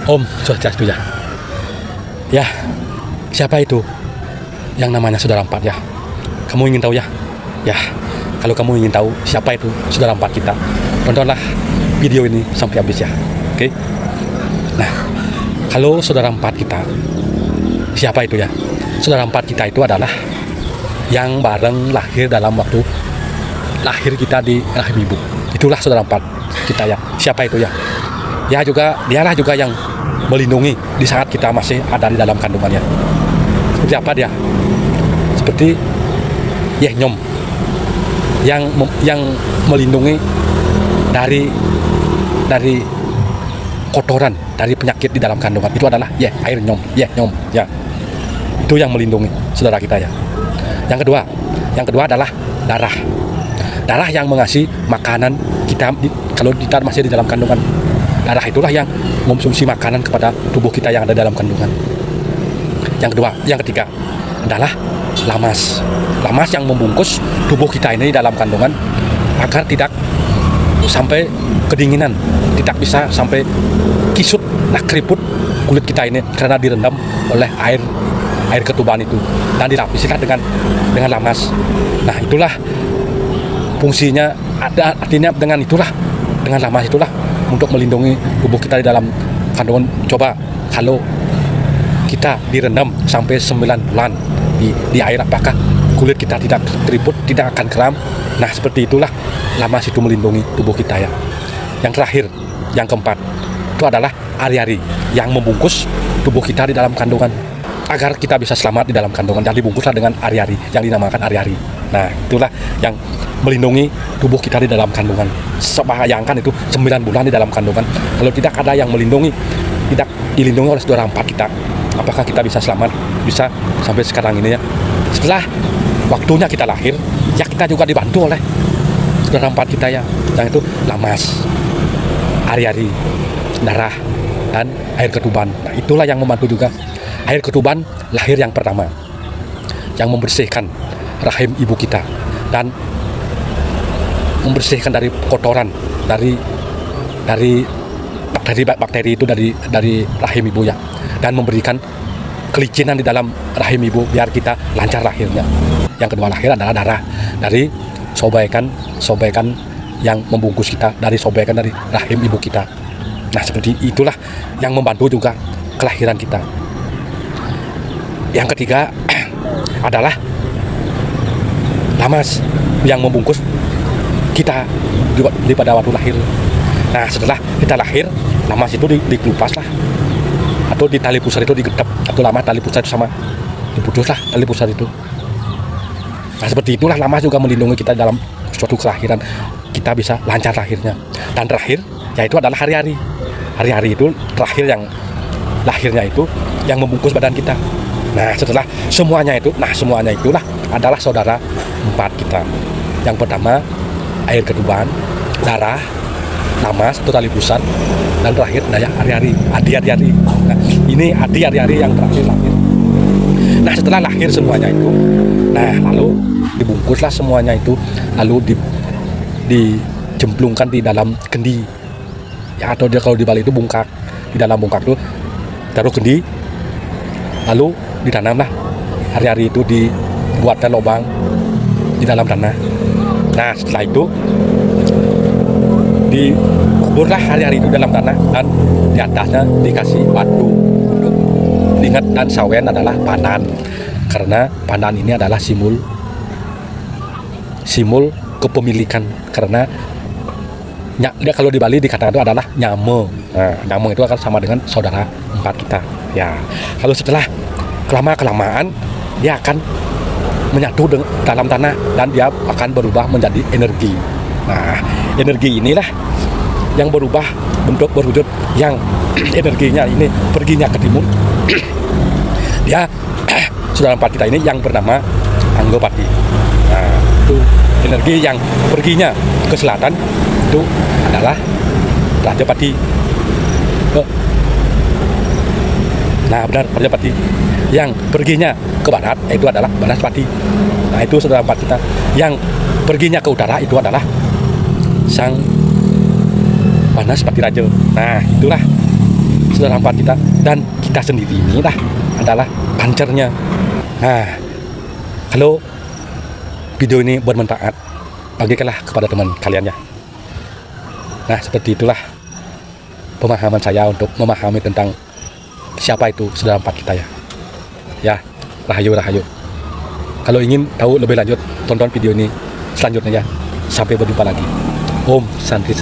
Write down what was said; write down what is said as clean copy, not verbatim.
Om Swastiastu ya. Ya, siapa itu yang namanya Saudara Empat ya? Kamu ingin tahu ya? Ya, kalau kamu ingin tahu siapa itu Saudara Empat kita, tontonlah video ini sampai habis ya. Oke? Nah, kalau Saudara Empat kita, siapa itu ya? Saudara Empat kita itu adalah yang bareng lahir dalam waktu lahir kita di rahim ibu. Itulah Saudara Empat kita ya. Siapa itu ya? Ya juga, dialah juga yang melindungi di saat kita masih ada di dalam kandungannya. Seperti apa dia? Seperti Nyom yang melindungi dari kotoran, dari penyakit di dalam kandungan. Itu adalah air Nyom ya. Itu yang melindungi saudara kita ya. Yang kedua adalah darah yang mengasih makanan kita kalau kita masih di dalam kandungan. Darah itulah yang mengonsumsi makanan kepada tubuh kita yang ada dalam kandungan. Yang ketiga adalah lamas yang membungkus tubuh kita ini dalam kandungan agar tidak sampai kedinginan, tidak bisa sampai kisut, keriput kulit kita ini karena direndam oleh air ketuban itu dan dilapisilah dengan lamas. Nah, itulah fungsinya, artinya dengan lamas itulah untuk melindungi tubuh kita di dalam kandungan. Coba kalau kita direndam sampai 9 bulan di air, apakah kulit kita tidak keriput, tidak akan kram? Nah, seperti itulah lamas itu melindungi tubuh kita ya. Yang terakhir, yang keempat, itu adalah ari-ari yang membungkus tubuh kita di dalam kandungan agar kita bisa selamat di dalam kandungan, dan dibungkuslah dengan ari-ari yang dinamakan ari-ari. Nah, itulah yang melindungi tubuh kita di dalam kandungan. Bayangkan itu 9 bulan di dalam kandungan. Kalau tidak ada yang melindungi, tidak dilindungi oleh Saudara Empat kita, apakah kita bisa selamat, bisa sampai sekarang ini ya? Setelah waktunya kita lahir, ya kita juga dibantu oleh Saudara Empat kita ya, yang itu lamas, ari-ari, darah, dan air ketuban. Nah, itulah yang membantu juga. Air ketuban lahir yang pertama, yang membersihkan rahim ibu kita dan membersihkan dari kotoran, dari bakteri itu dari rahim ibu ya, dan memberikan kelicinan di dalam rahim ibu biar kita lancar lahirnya. Yang kedua lahir adalah darah dari sobekan yang membungkus kita, dari sobekan dari rahim ibu kita. Nah, seperti itulah yang membantu juga kelahiran kita. Yang ketiga adalah lamas yang membungkus kita pada waktu lahir. Nah, setelah kita lahir, lamas itu dikelupas lah, atau di tali pusar itu digedap, atau lamas tali pusar itu sama diputuslah tali pusar itu. Nah, seperti itulah lamas juga melindungi kita dalam suatu kelahiran, kita bisa lancar lahirnya. Dan terakhir yaitu adalah hari-hari. Hari-hari itu terakhir yang lahirnya itu yang membungkus badan kita. Nah, setelah semuanya itulah adalah Saudara Empat kita. Yang pertama air ketuban, darah, lamas atau tali pusat, dan terakhir daya hari-hari, adi-hari. Nah, ini adi-hari yang terakhir lahir. Nah, setelah lahir semuanya itu, nah lalu dibungkuslah semuanya itu, lalu dijemplungkan di dalam kendi ya, atau kalau di Bali itu bungkak. Di dalam bungkak itu taruh kendi, lalu ditanamlah hari-hari itu, dibuatkan lubang di dalam tanah. Nah, setelah itu dikuburlah hari-hari itu dalam tanah, dan di atasnya dikasih batu untuk diingat, dan sawen adalah pandan, karena pandan ini adalah simbol kepemilikan, karena kalau di Bali dikatakan itu adalah nyame. Nah, nyame itu akan sama dengan Saudara Empat kita ya. Kalau setelah kelamaan dia akan menyatu dalam tanah, dan dia akan berubah menjadi energi. Nah, energi inilah yang berubah bentuk berwujud, yang energinya ini perginya ke timur. Dia Saudara Empat kita ini yang bernama Anggapati. Nah, itu energi yang perginya ke selatan itu adalah Rajapati. Nah, benar, Rajapati. Yang perginya ke barat itu adalah Banaspati. Nah, itu Saudara Empat kita. Yang perginya ke utara itu adalah Sang Banaspati Raja. Nah, itulah saudara empat kita, dan kita sendiri ini adalah pancernya. Nah, kalau video ini bermanfaat, bagikanlah kepada teman kalian ya. Nah, seperti itulah pemahaman saya untuk memahami tentang siapa itu saudara empat kita ya. Ya, rahayu. Kalau ingin tahu lebih lanjut, tonton video ini selanjutnya ya. Sampai berjumpa lagi. Om Santi.